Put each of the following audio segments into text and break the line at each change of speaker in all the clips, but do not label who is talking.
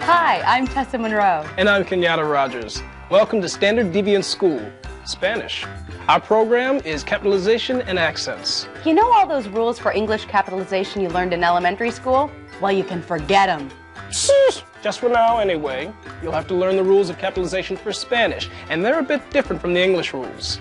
Hi, I'm Tessa Monroe.
And I'm Kenyatta Rogers. Welcome to Standard Deviants School, Spanish. Our program is Capitalization and Accents.
You know all those rules for English capitalization you learned in elementary school? Well, you can forget them.
Just for now, anyway. You'll have to learn the rules of capitalization for Spanish, and they're a bit different from the English rules.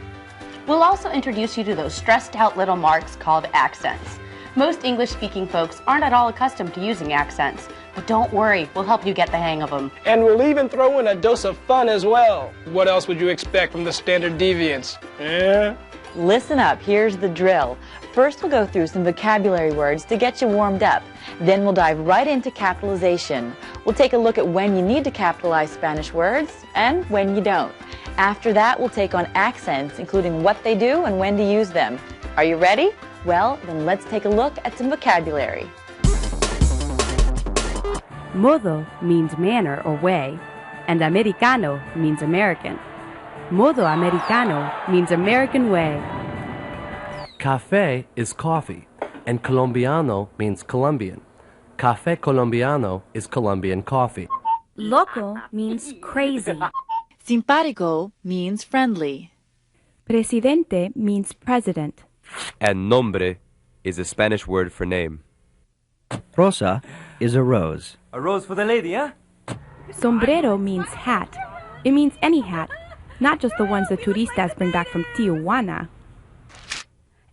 We'll also introduce you to those stressed-out little marks called accents. Most English-speaking folks aren't at all accustomed to using accents, but don't worry, we'll help you get the hang of them.
And we'll even throw in a dose of fun as well. What else would you expect from the Standard Deviants? Eh?
Listen up, here's the drill. First, we'll go through some vocabulary words to get you warmed up. Then we'll dive right into capitalization. We'll take a look at when you need to capitalize Spanish words and when you don't. After that, we'll take on accents, including what they do and when to use them. Are you ready? Well, then let's take a look at some vocabulary.
Modo means manner or way, and americano means American. Modo americano means American way.
Café is coffee, and colombiano means Colombian. Café colombiano is Colombian coffee.
Loco means crazy.
Simpático means friendly.
Presidente means president.
And nombre is a Spanish word for name.
Rosa is a rose.
A rose for the lady, huh?
Sombrero means hat. It means any hat, not just the ones the turistas bring back from Tijuana.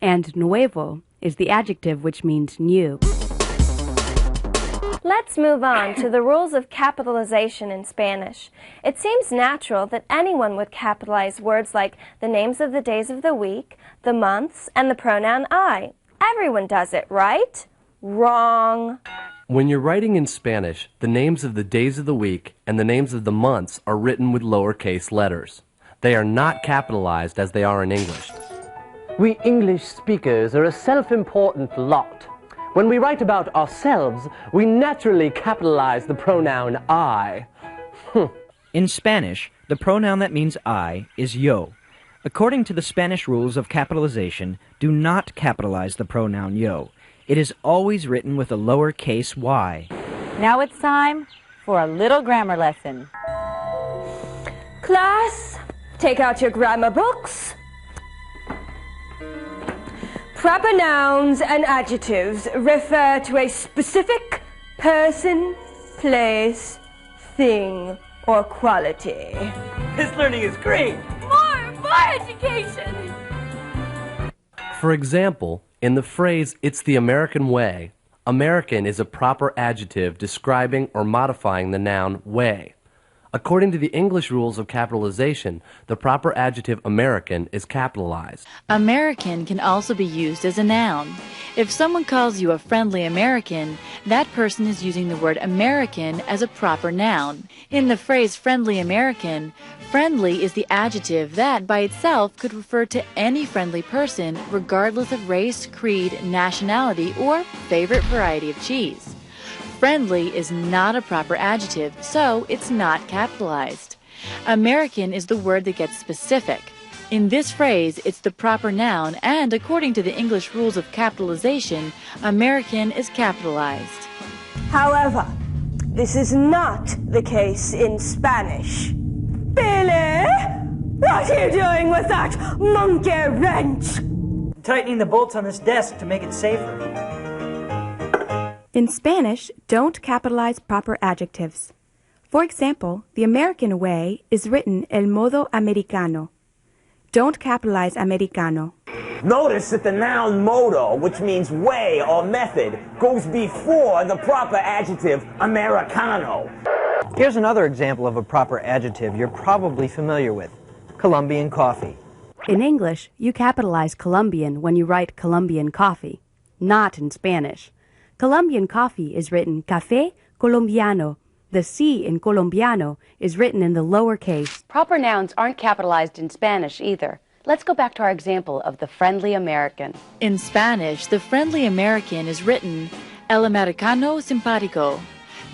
And nuevo is the adjective which means new.
Let's move on to the rules of capitalization in Spanish. It seems natural that anyone would capitalize words like the names of the days of the week, the months, and the pronoun I. Everyone does it, right? Wrong.
When you're writing in Spanish, the names of the days of the week and the names of the months are written with lowercase letters. They are not capitalized as they are in English.
We English speakers are a self-important lot. When we write about ourselves, we naturally capitalize the pronoun I.
In Spanish, the pronoun that means I is yo. According to the Spanish rules of capitalization, do not capitalize the pronoun yo. It is always written with a lowercase y.
Now it's time for a little grammar lesson.
Class, take out your grammar books. Proper nouns and adjectives refer to a specific person, place, thing, or quality.
This learning is great.
More education!
For example, in the phrase, "it's the American way," American is a proper adjective describing or modifying the noun way. According to the English rules of capitalization, the proper adjective American is capitalized.
American can also be used as a noun. If someone calls you a friendly American, that person is using the word American as a proper noun. In the phrase friendly American, friendly is the adjective that by itself could refer to any friendly person regardless of race, creed, nationality, or favorite variety of cheese. Friendly is not a proper adjective, so it's not capitalized. American is the word that gets specific. In this phrase, it's the proper noun, and according to the English rules of capitalization, American is capitalized.
However, this is not the case in Spanish. Billy, what are you doing with that monkey wrench?
Tightening the bolts on this desk to make it safer.
In Spanish, don't capitalize proper adjectives. For example, the American way is written el modo americano. Don't capitalize americano.
Notice that the noun modo, which means way or method, goes before the proper adjective americano.
Here's another example of a proper adjective you're probably familiar with. Colombian coffee.
In English, you capitalize Colombian when you write Colombian coffee, not in Spanish. Colombian coffee is written café colombiano. The C in colombiano is written in the lower case.
Proper nouns aren't capitalized in Spanish either. Let's go back to our example of the friendly American.
In Spanish, the friendly American is written el americano simpático.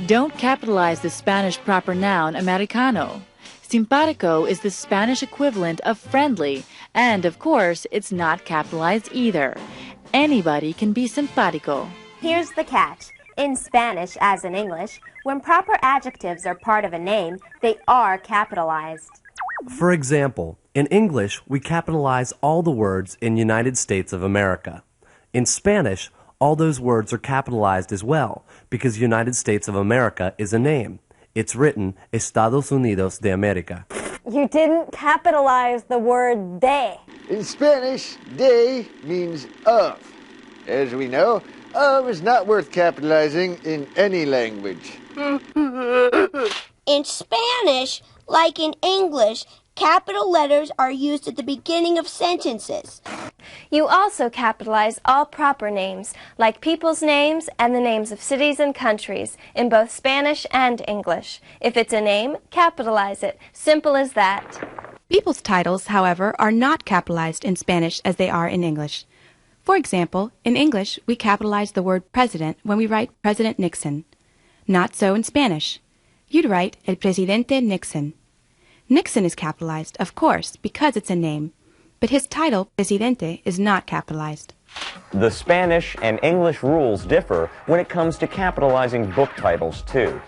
Don't capitalize the Spanish proper noun americano. Simpático is the Spanish equivalent of friendly, and of course, it's not capitalized either. Anybody can be simpático.
Here's the catch.
In Spanish, as in English, when proper adjectives are part of a name, they are capitalized.
For example, in English, we capitalize all the words in United States of America. In Spanish, all those words are capitalized as well, because United States of America is a name. It's written Estados Unidos de América.
You didn't capitalize the word de.
In Spanish, de means of. As we know, of is not worth capitalizing in any language.
In Spanish, like in English, capital letters are used at the beginning of sentences.
You also capitalize all proper names, like people's names and the names of cities and countries, in both Spanish and English. If it's a name, capitalize it. Simple as that.
People's titles, however, are not capitalized in Spanish as they are in English. For example, in English, we capitalize the word president when we write President Nixon. Not so in Spanish. You'd write El Presidente Nixon. Nixon is capitalized, of course, because it's a name, but his title, Presidente, is not capitalized.
The Spanish and English rules differ when it comes to capitalizing book titles, too.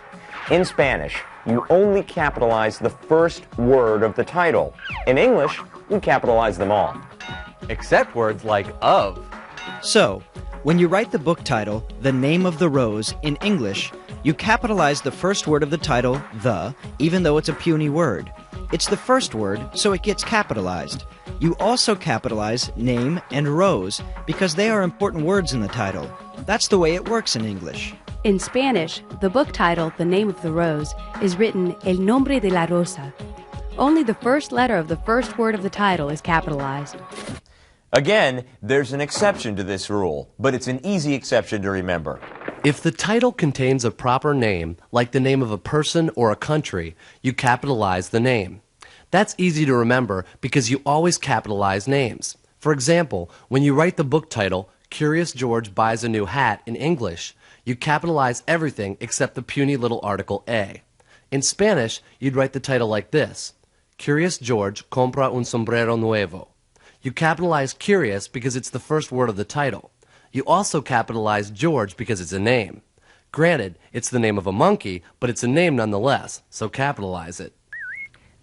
In Spanish, you only capitalize the first word of the title. In English, we capitalize them all.
Except words like of.
So, when you write the book title, The Name of the Rose, in English, you capitalize the first word of the title, the, even though it's a puny word. It's the first word, so it gets capitalized. You also capitalize name and rose because they are important words in the title. That's the way it works in English.
In Spanish, the book title, The Name of the Rose, is written El Nombre de la Rosa. Only the first letter of the first word of the title is capitalized.
Again, there's an exception to this rule, but it's an easy exception to remember.
If the title contains a proper name, like the name of a person or a country, you capitalize the name. That's easy to remember because you always capitalize names. For example, when you write the book title, Curious George Buys a New Hat in English, you capitalize everything except the puny little article A. In Spanish, you'd write the title like this, Curious George compra un sombrero nuevo. You capitalize curious because it's the first word of the title. You also capitalize George because it's a name. Granted, it's the name of a monkey, but it's a name nonetheless, so capitalize it.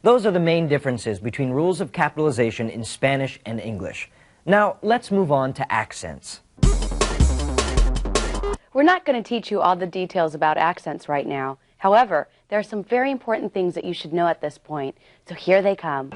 Those are the main differences between rules of capitalization in Spanish and English. Now, let's move on to accents.
We're not going to teach you all the details about accents right now. However, there are some very important things that you should know at this point, so here they come.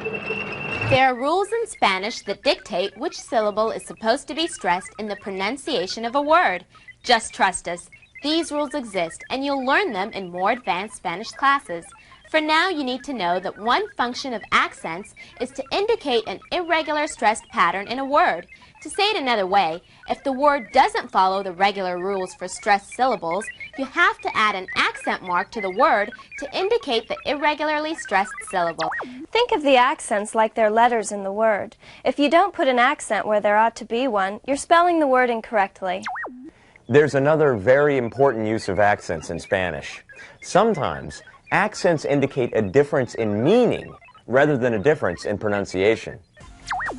There are rules in Spanish that dictate which syllable is supposed to be stressed in the pronunciation of a word. Just trust us. These rules exist, and you'll learn them in more advanced Spanish classes. For now, you need to know that one function of accents is to indicate an irregular stressed pattern in a word. To say it another way, if the word doesn't follow the regular rules for stressed syllables, you have to add an accent mark to the word to indicate the irregularly stressed syllable.
Think of the accents like they're letters in the word. If you don't put an accent where there ought to be one, you're spelling the word incorrectly.
There's another very important use of accents in Spanish. Sometimes, accents indicate a difference in meaning rather than a difference in pronunciation.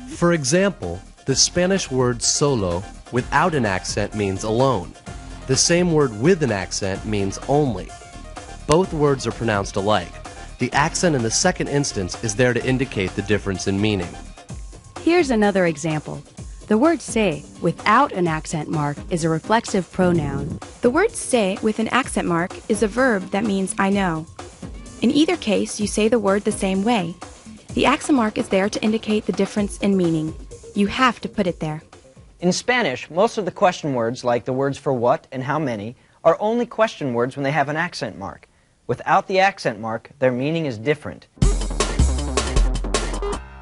For example, the Spanish word solo without an accent means alone. The same word with an accent means only. Both words are pronounced alike. The accent in the second instance is there to indicate the difference in meaning.
Here's another example. The word se without an accent mark is a reflexive pronoun.
The word se with an accent mark is a verb that means I know. In either case, you say the word the same way. The accent mark is there to indicate the difference in meaning. You have to put it there.
In Spanish, most of the question words, like the words for what and how many, are only question words when they have an accent mark. Without the accent mark, their meaning is different.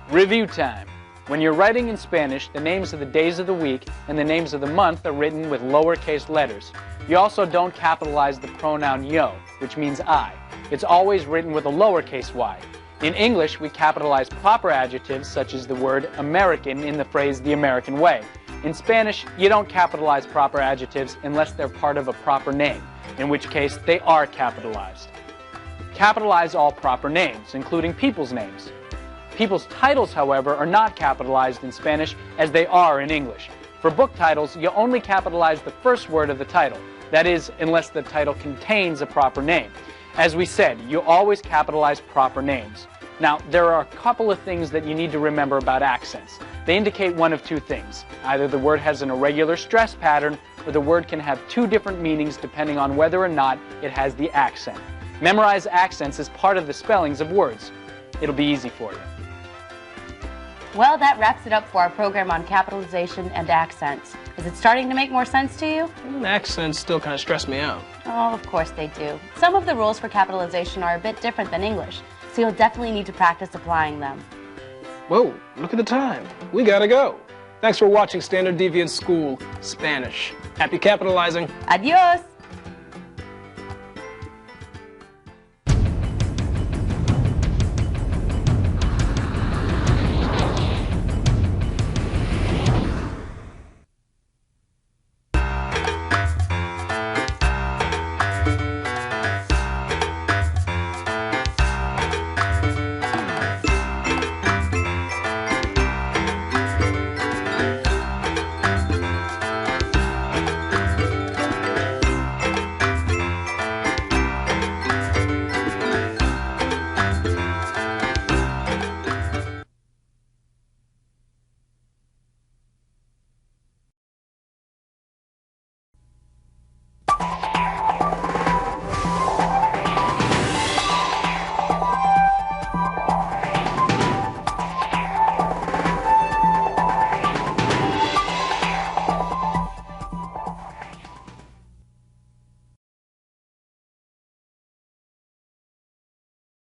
Review time. When you're writing in Spanish, the names of the days of the week and the names of the month are written with lowercase letters. You also don't capitalize the pronoun yo, which means I. It's always written with a lowercase y. In English, we capitalize proper adjectives such as the word American in the phrase the American way. In Spanish, you don't capitalize proper adjectives unless they're part of a proper name, in which case they are capitalized. Capitalize all proper names, including people's names. People's titles, however, are not capitalized in Spanish as they are in English. For book titles, you only capitalize the first word of the title. That is, unless the title contains a proper name. As we said, you always capitalize proper names. Now, there are a couple of things that you need to remember about accents. They indicate one of two things. Either the word has an irregular stress pattern, or the word can have two different meanings depending on whether or not it has the accent. Memorize accents as part of the spellings of words. It'll be easy for you.
Well, that wraps it up for our program on capitalization and accents. Is it starting to make more sense to you?
Accents still kind of stress me out.
Oh, of course they do. Some of the rules for capitalization are a bit different than English, so you'll definitely need to practice applying them.
Whoa, look at the time. We gotta go. Thanks for watching Standard Deviants School Spanish. Happy capitalizing.
Adios!